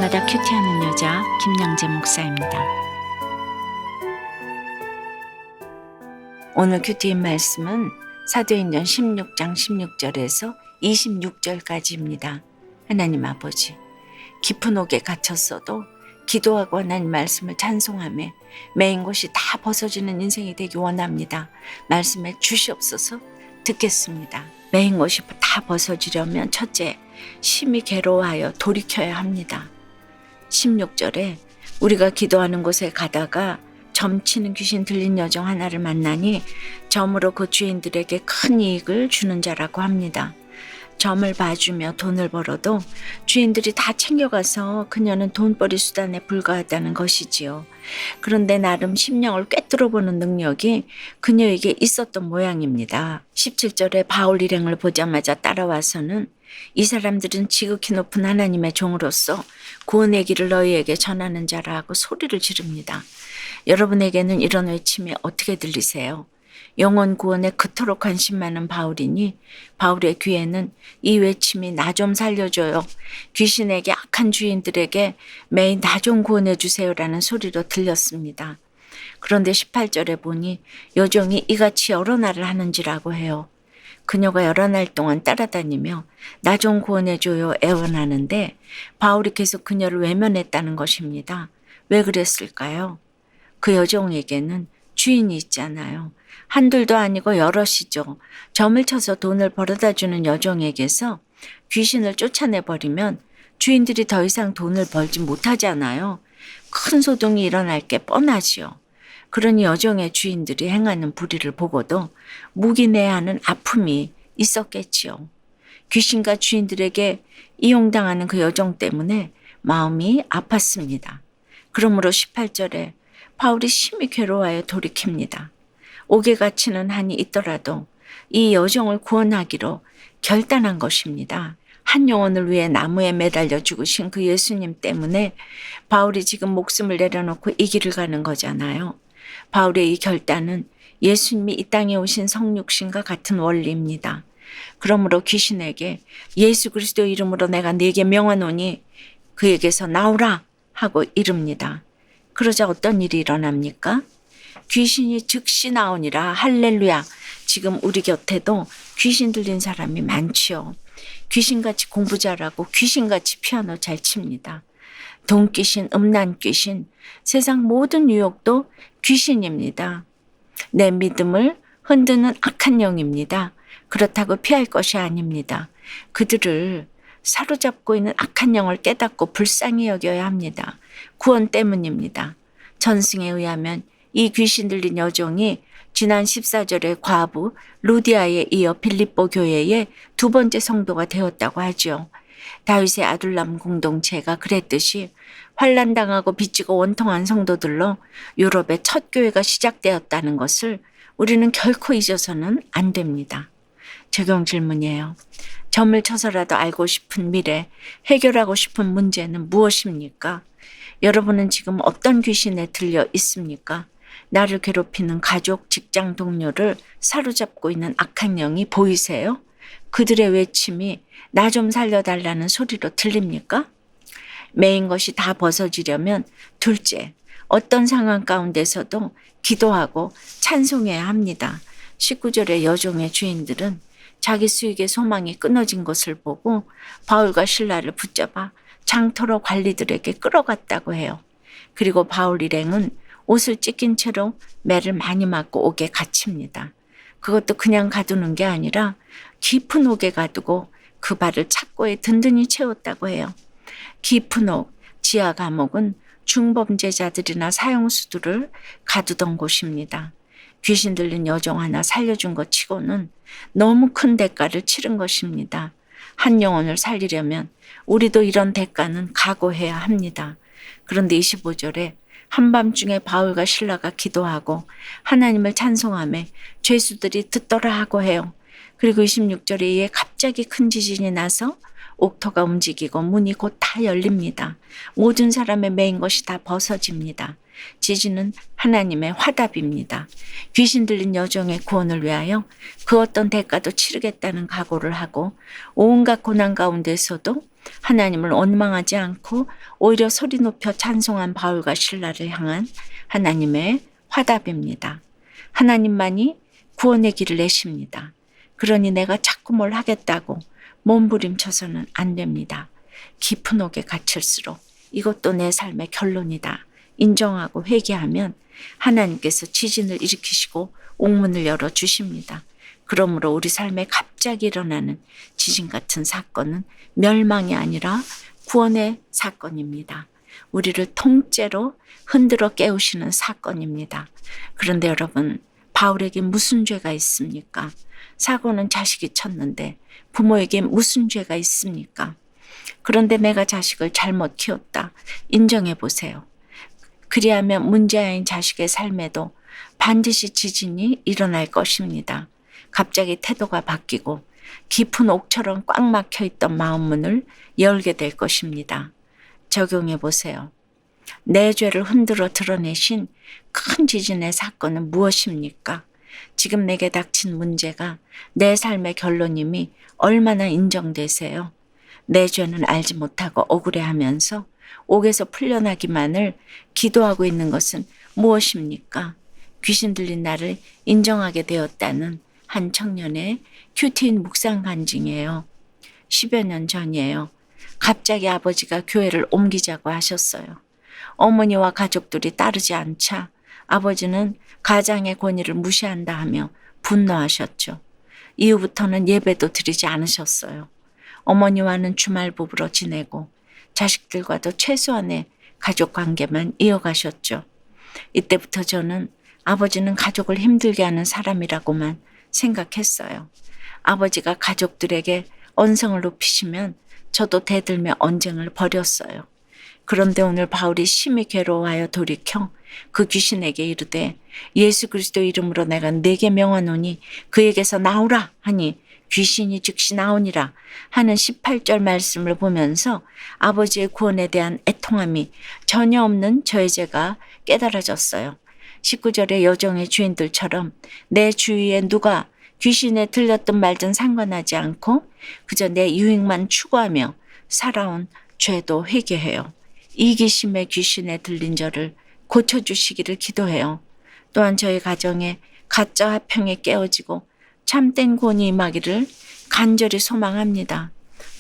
날마다 큐티하는 여자 김양재 목사입니다. 오늘 큐티인 말씀은 사도행전 16장 16절에서 26절까지입니다. 하나님 아버지, 깊은 옥에 갇혔어도 기도하고 하나님 말씀을 찬송하며 매인 곳이 다 벗어지는 인생이 되기 원합니다. 말씀에 주시옵소서. 듣겠습니다. 매인 곳이 다 벗어지려면 첫째, 심히 괴로워하여 돌이켜야 합니다. 16절에 우리가 기도하는 곳에 가다가 점치는 귀신 들린 여종 하나를 만나니 점으로 그 주인들에게 큰 이익을 주는 자라고 합니다. 점을 봐주며 돈을 벌어도 주인들이 다 챙겨가서 그녀는 돈벌이 수단에 불과하다는 것이지요. 그런데 나름 심령을 꿰뚫어보는 능력이 그녀에게 있었던 모양입니다. 17절에 바울 일행을 보자마자 따라와서는 이 사람들은 지극히 높은 하나님의 종으로서 구원의 길을 너희에게 전하는 자라 하고 소리를 지릅니다. 여러분에게는 이런 외침이 어떻게 들리세요? 영혼 구원에 그토록 관심 많은 바울이니 바울의 귀에는 이 외침이 나 좀 살려줘요. 귀신에게 악한 주인들에게 매일 나 좀 구원해 주세요라는 소리로 들렸습니다. 그런데 18절에 보니 여종이 이같이 여러 날을 하는지라고 해요. 그녀가 여러 날 동안 따라다니며 나 좀 구원해줘요 애원하는데 바울이 계속 그녀를 외면했다는 것입니다. 왜 그랬을까요? 그 여종에게는 주인이 있잖아요. 한둘도 아니고 여럿이죠. 점을 쳐서 돈을 벌어다 주는 여종에게서 귀신을 쫓아내버리면 주인들이 더 이상 돈을 벌지 못하잖아요. 큰 소동이 일어날 게 뻔하지요. 그러니 여종의 주인들이 행하는 불의를 보고도 묵인해야 하는 아픔이 있었겠지요. 귀신과 주인들에게 이용당하는 그 여종 때문에 마음이 아팠습니다. 그러므로 18절에 바울이 심히 괴로워하여 돌이킵니다. 옥에 갇히는 한이 있더라도 이 여종을 구원하기로 결단한 것입니다. 한 영혼을 위해 나무에 매달려 죽으신 그 예수님 때문에 바울이 지금 목숨을 내려놓고 이 길을 가는 거잖아요. 바울의 이 결단은 예수님이 이 땅에 오신 성육신과 같은 원리입니다. 그러므로 귀신에게 예수 그리스도 이름으로 내가 네게 명하노니 그에게서 나오라 하고 이릅니다. 그러자 어떤 일이 일어납니까? 귀신이 즉시 나오니라. 할렐루야. 지금 우리 곁에도 귀신 들린 사람이 많지요. 귀신같이 공부 잘하고 귀신같이 피아노 잘 칩니다. 돈귀신, 음란귀신, 세상 모든 유혹도 귀신입니다. 내 믿음을 흔드는 악한 영입니다. 그렇다고 피할 것이 아닙니다. 그들을 사로잡고 있는 악한 영을 깨닫고 불쌍히 여겨야 합니다. 구원 때문입니다. 전승에 의하면 이 귀신 들린 여종이 지난 14절의 과부 루디아에 이어 빌립보 교회의 두 번째 성도가 되었다고 하죠. 다윗의 아둘람 공동체가 그랬듯이 환난당하고 빚지고 원통한 성도들로 유럽의 첫 교회가 시작되었다는 것을 우리는 결코 잊어서는 안 됩니다. 적용 질문이에요. 점을 쳐서라도 알고 싶은 미래, 해결하고 싶은 문제는 무엇입니까? 여러분은 지금 어떤 귀신에 들려 있습니까? 나를 괴롭히는 가족, 직장 동료를 사로잡고 있는 악한 영이 보이세요? 그들의 외침이 나 좀 살려달라는 소리로 들립니까? 매인 것이 다 벗어지려면 둘째, 어떤 상황 가운데서도 기도하고 찬송해야 합니다. 19절의 여종의 주인들은 자기 수익의 소망이 끊어진 것을 보고 바울과 실라를 붙잡아 장터로 관리들에게 끌어갔다고 해요. 그리고 바울 일행은 옷을 찢긴 채로 매를 많이 맞고 옥에 갇힙니다. 그것도 그냥 가두는 게 아니라 깊은 옥에 가두고 그 발을 착고에 든든히 채웠다고 해요. 깊은 옥, 지하 감옥은 중범죄자들이나 사형수들을 가두던 곳입니다. 귀신 들린 여종 하나 살려준 것 치고는 너무 큰 대가를 치른 것입니다. 한 영혼을 살리려면 우리도 이런 대가는 각오해야 합니다. 그런데 25절에 한밤중에 바울과 실라가 기도하고 하나님을 찬송하며 죄수들이 듣더라 하고 해요. 그리고 26절에 이에 갑자기 큰 지진이 나서 옥토가 움직이고 문이 곧 다 열립니다. 모든 사람의 매인 것이 다 벗어집니다. 지진은 하나님의 화답입니다. 귀신 들린 여종의 구원을 위하여 그 어떤 대가도 치르겠다는 각오를 하고 온갖 고난 가운데서도 하나님을 원망하지 않고 오히려 소리 높여 찬송한 바울과 신라를 향한 하나님의 화답입니다. 하나님만이 구원의 길을 내십니다. 그러니 내가 자꾸 뭘 하겠다고 몸부림쳐서는 안 됩니다. 깊은 옥에 갇힐수록 이것도 내 삶의 결론이다 인정하고 회개하면 하나님께서 지진을 일으키시고 옥문을 열어주십니다. 그러므로 우리 삶에 갑자기 일어나는 지진 같은 사건은 멸망이 아니라 구원의 사건입니다. 우리를 통째로 흔들어 깨우시는 사건입니다. 그런데 여러분, 바울에게 무슨 죄가 있습니까? 사고는 자식이 쳤는데 부모에게 무슨 죄가 있습니까? 그런데 내가 자식을 잘못 키웠다. 인정해 보세요. 그리하면 문제아인 자식의 삶에도 반드시 지진이 일어날 것입니다. 갑자기 태도가 바뀌고 깊은 옥처럼 꽉 막혀 있던 마음문을 열게 될 것입니다. 적용해 보세요. 내 죄를 흔들어 드러내신 큰 지진의 사건은 무엇입니까? 지금 내게 닥친 문제가 내 삶의 결론임이 얼마나 인정되세요? 내 죄는 알지 못하고 억울해하면서 옥에서 풀려나기만을 기도하고 있는 것은 무엇입니까? 귀신 들린 나를 인정하게 되었다는 한 청년의 큐티인 묵상 간증이에요. 10여 년 전이에요. 갑자기 아버지가 교회를 옮기자고 하셨어요. 어머니와 가족들이 따르지 않자 아버지는 가장의 권위를 무시한다 하며 분노하셨죠. 이후부터는 예배도 드리지 않으셨어요. 어머니와는 주말 부부로 지내고 자식들과도 최소한의 가족 관계만 이어가셨죠. 이때부터 저는 아버지는 가족을 힘들게 하는 사람이라고만 생각했어요. 아버지가 가족들에게 언성을 높이시면 저도 대들며 언쟁을 벌였어요. 그런데 오늘 바울이 심히 괴로워하여 돌이켜 그 귀신에게 이르되 예수 그리스도 이름으로 내가 네게 명하노니 그에게서 나오라 하니 귀신이 즉시 나오니라 하는 18절 말씀을 보면서 아버지의 구원에 대한 애통함이 전혀 없는 저의 죄가 깨달아졌어요. 19절의 여종의 주인들처럼 내 주위에 누가 귀신에 들렸든 말든 상관하지 않고 그저 내 유익만 추구하며 살아온 죄도 회개해요. 이기심의 귀신에 들린 저를 고쳐주시기를 기도해요. 또한 저희 가정에 가짜 화평에 깨어지고 참된 구원이 임하기를 간절히 소망합니다.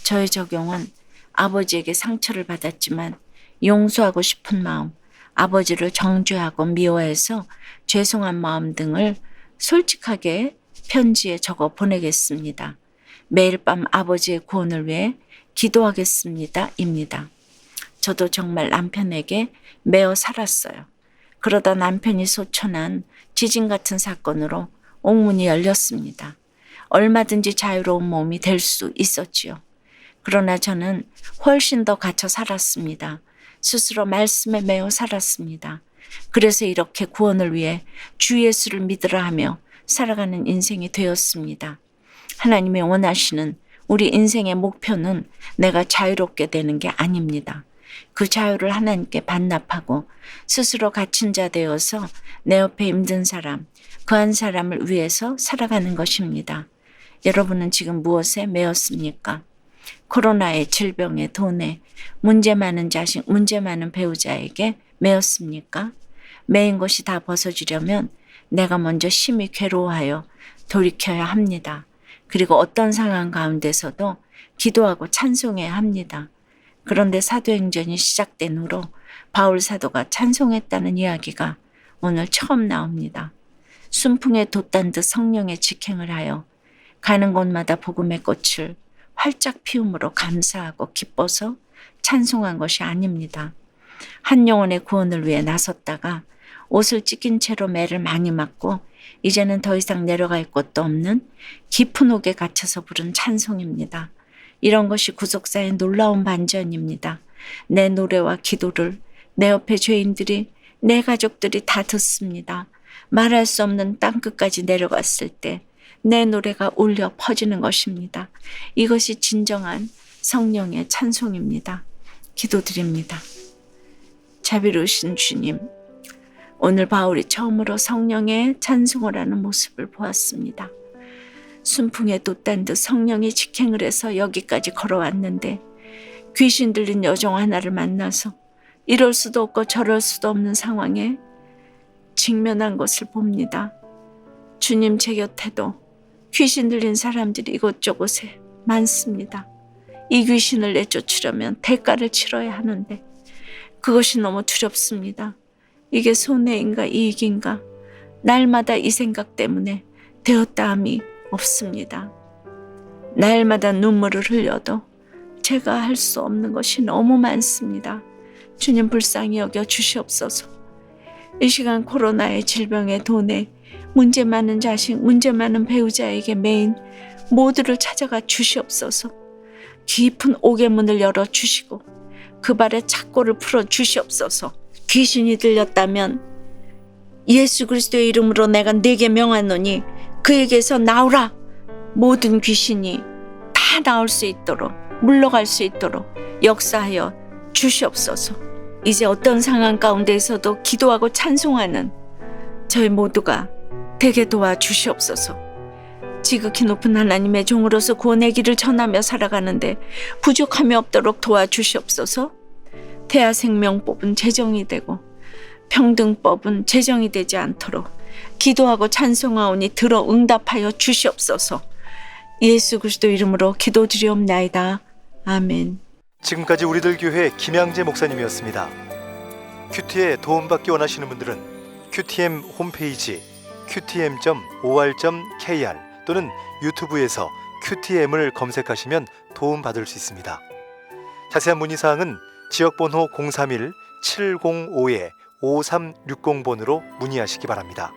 저의 적용은 아버지에게 상처를 받았지만 용서하고 싶은 마음, 아버지를 정죄하고 미워해서 죄송한 마음 등을 솔직하게 편지에 적어 보내겠습니다. 매일 밤 아버지의 구원을 위해 기도하겠습니다. 입니다. 저도 정말 남편에게 매어 살았어요. 그러다 남편이 소천한 지진 같은 사건으로 옥문이 열렸습니다. 얼마든지 자유로운 몸이 될 수 있었지요. 그러나 저는 훨씬 더 갇혀 살았습니다. 스스로 말씀에 매어 살았습니다. 그래서 이렇게 구원을 위해 주 예수를 믿으라 하며 살아가는 인생이 되었습니다. 하나님이 원하시는 우리 인생의 목표는 내가 자유롭게 되는 게 아닙니다. 그 자유를 하나님께 반납하고 스스로 갇힌 자 되어서 내 옆에 힘든 사람, 그 한 사람을 위해서 살아가는 것입니다. 여러분은 지금 무엇에 매였습니까? 코로나에, 질병에, 돈에, 문제 많은 자식, 문제 많은 배우자에게 매였습니까? 매인 것이 다 벗어지려면 내가 먼저 심히 괴로워하여 돌이켜야 합니다. 그리고 어떤 상황 가운데서도 기도하고 찬송해야 합니다. 그런데 사도행전이 시작된 후로 바울 사도가 찬송했다는 이야기가 오늘 처음 나옵니다. 순풍에 돛단 듯 성령의 직행을 하여 가는 곳마다 복음의 꽃을 활짝 피움으로 감사하고 기뻐서 찬송한 것이 아닙니다. 한 영혼의 구원을 위해 나섰다가 옷을 찢긴 채로 매를 많이 맞고 이제는 더 이상 내려갈 곳도 없는 깊은 옥에 갇혀서 부른 찬송입니다. 이런 것이 구속사의 놀라운 반전입니다. 내 노래와 기도를 내 옆에 죄인들이, 내 가족들이 다 듣습니다. 말할 수 없는 땅끝까지 내려갔을 때 내 노래가 울려 퍼지는 것입니다. 이것이 진정한 성령의 찬송입니다. 기도드립니다. 자비로우신 주님, 오늘 바울이 처음으로 성령의 찬송을 하는 모습을 보았습니다. 순풍에 돛단 듯 성령이 직행을 해서 여기까지 걸어왔는데 귀신 들린 여종 하나를 만나서 이럴 수도 없고 저럴 수도 없는 상황에 직면한 것을 봅니다. 주님, 제 곁에도 귀신 들린 사람들이 이곳저곳에 많습니다. 이 귀신을 내쫓으려면 대가를 치러야 하는데 그것이 너무 두렵습니다. 이게 손해인가 이익인가? 날마다 이 생각 때문에 되었다함이 없습니다. 날마다 눈물을 흘려도 제가 할 수 없는 것이 너무 많습니다. 주님, 불쌍히 여겨 주시옵소서. 이 시간 코로나의 질병에 돈에 문제 많은 자식, 문제 많은 배우자에게 매인 모두를 찾아가 주시옵소서. 깊은 옥의 문을 열어 주시고 그 발에 착고를 풀어 주시옵소서. 귀신이 들렸다면 예수 그리스도의 이름으로 내가 네게 명하노니 그에게서 나오라. 모든 귀신이 다 나올 수 있도록, 물러갈 수 있도록 역사하여 주시옵소서. 이제 어떤 상황 가운데에서도 기도하고 찬송하는 저희 모두가 되게 도와주시옵소서. 지극히 높은 하나님의 종으로서 구원의 길을 전하며 살아가는데 부족함이 없도록 도와주시옵소서. 태아생명법은 제정이 되고 평등법은 제정이 되지 않도록 기도하고 찬송하오니 들어 응답하여 주시옵소서. 예수 그리스도 이름으로 기도드리옵나이다. 아멘. 지금까지 우리들 교회 김양재 목사님이었습니다. 큐티에 도움받기 원하시는 분들은 QTM 홈페이지 qtm.or.kr 또는 유튜브에서 QTM을 검색하시면 도움받을 수 있습니다. 자세한 문의사항은 지역번호 031-705-5360번으로 문의하시기 바랍니다.